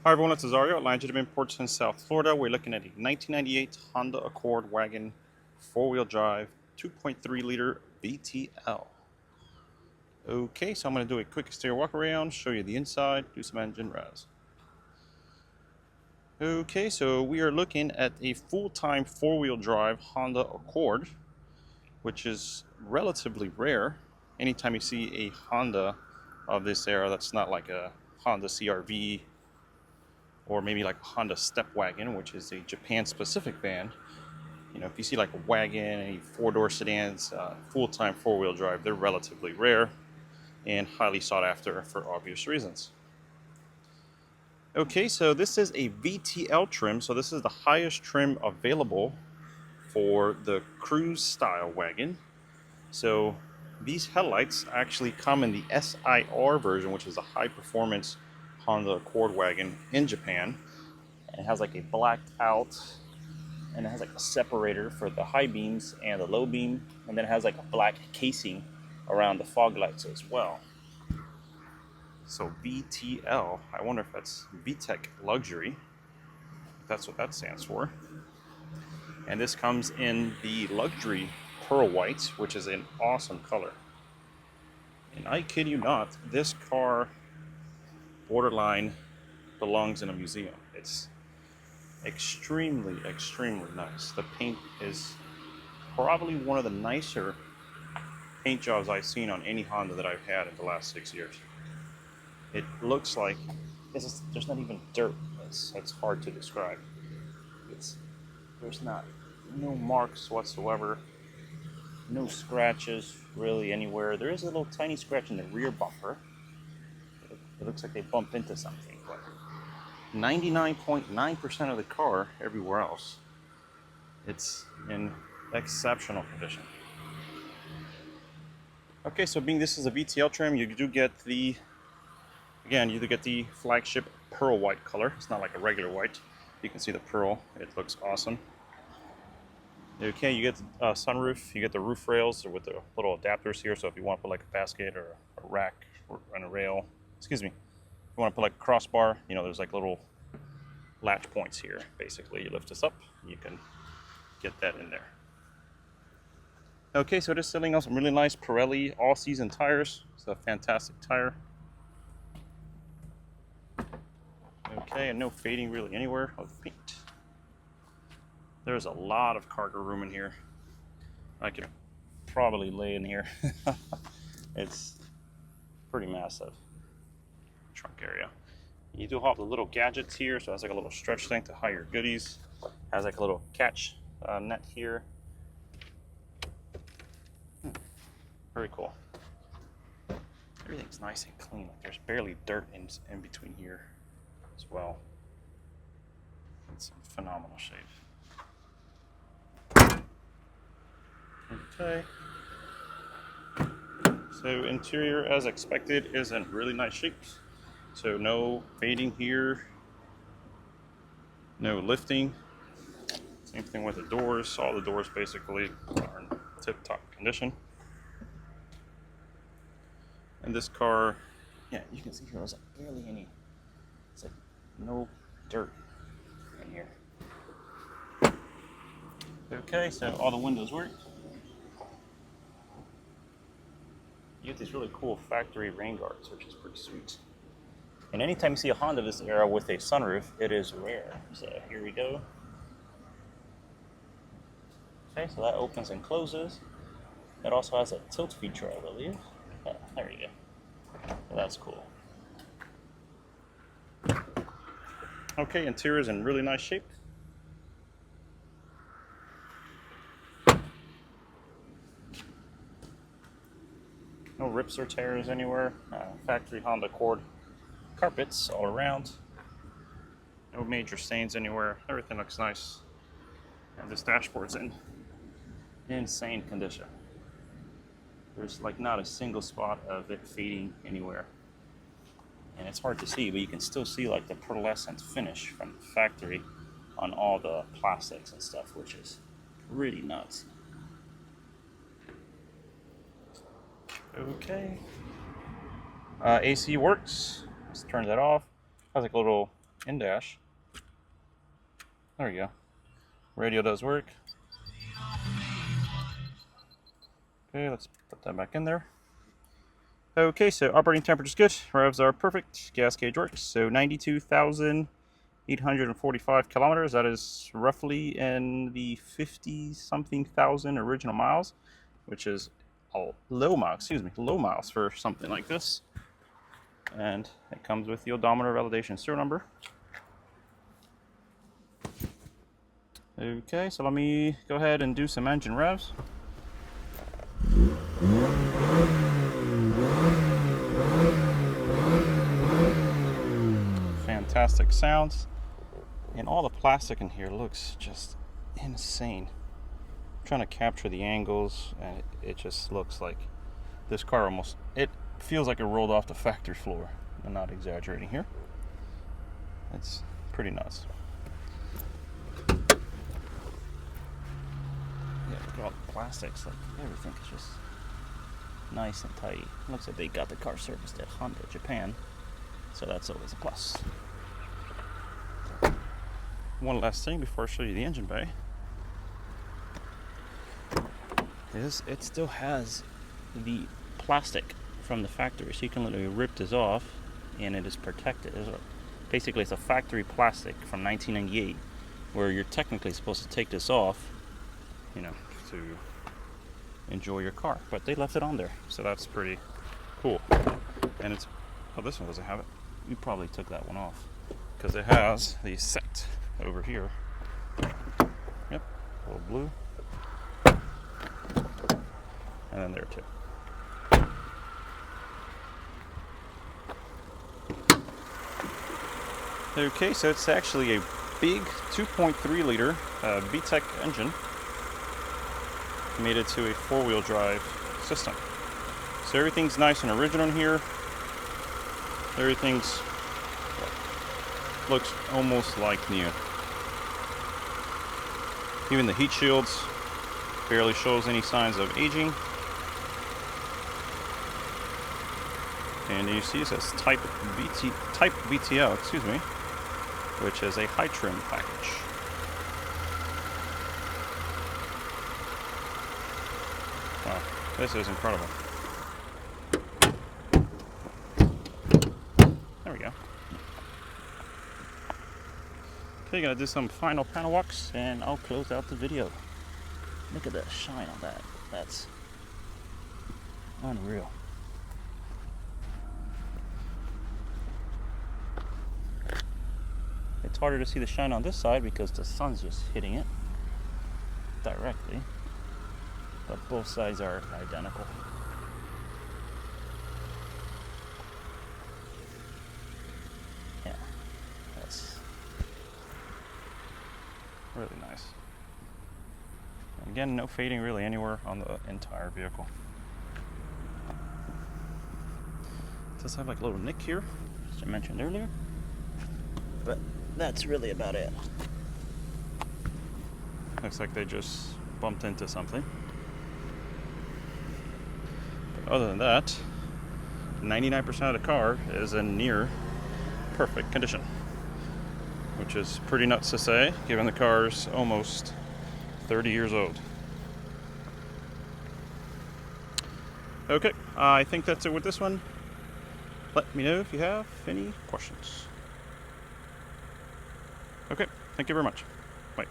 Hi everyone, it's Azario at JDM Imports in South Florida. We're looking at a 1998 Honda Accord Wagon 4-wheel drive 2.3 liter VTL. Okay, so I'm going to do a quick exterior walk around, show you the inside, do some engine res. Okay, so we are looking at a full-time 4-wheel drive Honda Accord, which is relatively rare. Anytime you see a Honda of this era that's not like a Honda CR-V or maybe like a Honda Step Wagon, which is a Japan-specific van. You know, if you see like a wagon, any four-door sedans, full-time four-wheel drive, they're relatively rare and highly sought after for obvious reasons. Okay, so this is a VTL trim, so this is the highest trim available for the cruise style wagon. So these headlights actually come in the SIR version, which is a high-performance Honda Accord wagon in Japan. And it has like a blacked out, and it has like a separator for the high beams and the low beam, and then it has like a black casing around the fog lights as well. So VTL, I wonder if that's VTech Luxury, if that's what that stands for. And this comes in the luxury pearl white, which is an awesome color. And I kid you not, this car borderline belongs in a museum. It's extremely nice. The paint is probably one of the nicer paint jobs I've seen on any Honda that I've had in the last 6 years. It looks like there's not even dirt. It's hard to describe. There's no marks whatsoever, no scratches really anywhere. There is a little tiny scratch in the rear bumper. It looks like they bumped into something, but 99.9% of the car everywhere else, it's in exceptional condition. Okay, so being this is a VTL trim, you do get the flagship pearl white color. It's not like a regular white. You can see the pearl. It looks awesome. Okay, you get the sunroof. You get the roof rails with the little adapters here. So if you want to put like a basket or a rack and a rail, if you want to put like a crossbar, you know, there's like little latch points here. Basically, you lift this up, you can get that in there. Okay, so it is sitting on some really nice Pirelli all-season tires. It's a fantastic tire. Okay, and no fading really anywhere of the paint. There's a lot of cargo room in here. I could probably lay in here. It's pretty massive trunk area. You do have the little gadgets here, so it has like a little stretch thing to hide your goodies. Has like a little catch net here. Very cool. Everything's nice and clean. Like there's barely dirt in between here as well. It's in phenomenal shape. Okay. So interior, as expected, is in really nice shape. So no fading here, no lifting. Same thing with the doors. All the doors basically are in tip-top condition. And this car, yeah, you can see here there's like barely any. It's like no dirt in here. Okay, so all the windows work. You get these really cool factory rain guards, which is pretty sweet. And anytime you see a Honda this era with a sunroof, it is rare. So here we go. Okay, so that opens and closes. It also has a tilt feature, I believe. Oh, there you go. So that's cool. Okay, interior is in really nice shape. No rips or tears anywhere. Factory Honda Accord carpets all around. No major stains anywhere. Everything looks nice. And this dashboard's in insane condition. There's like not a single spot of it fading anywhere. And it's hard to see, but you can still see like the pearlescent finish from the factory on all the plastics and stuff, which is really nuts. Okay. AC works. Let's turn that off. Has like a little in dash. There you go. Radio does work. Okay, let's put that back in there. Okay, so operating temperature is good. Revs are perfect. Gas gauge works. So 92,845 kilometers. That is roughly in the 50-something thousand original miles, which is a low miles for something like this. And it comes with the odometer validation serial number. Okay, so let me go ahead and do some engine revs. Fantastic sounds, and all the plastic in here looks just insane. I'm trying to capture the angles, and it just looks like this car it feels like it rolled off the factory floor. I'm not exaggerating here. It's pretty nuts. Yeah, look at all the plastics, like everything is just nice and tight. Looks like they got the car serviced at Honda Japan, so that's always a plus. One last thing before I show you the engine bay is it still has the plastic from the factory, so you can literally rip this off and it is protected. Basically, it's a factory plastic from 1998 where you're technically supposed to take this off, you know, to enjoy your car, but they left it on there, so that's pretty cool. And it's, oh, this one doesn't have it. You probably took that one off because it has the set over here. Yep, a little blue, and then there too. Okay, so it's actually a big 2.3 liter VTEC engine made it to a four-wheel drive system. So everything's nice and original in here. Everything's looks almost like new. Even the heat shields barely shows any signs of aging. And you see it says Type VTL, excuse me, which is a high trim package. Wow, this is incredible. There we go. Okay, gonna do some final panel walks and I'll close out the video. Look at that shine on that. That's unreal. It's harder to see the shine on this side because the sun's just hitting it directly, but both sides are identical. Yeah, that's really nice. And again, no fading really anywhere on the entire vehicle. It does have like a little nick here, as I mentioned earlier, but that's really about it. Looks like they just bumped into something. But other than that, 99% of the car is in near perfect condition, which is pretty nuts to say, given the car's almost 30 years old. Okay, I think that's it with this one. Let me know if you have any questions. Okay, thank you very much. Bye.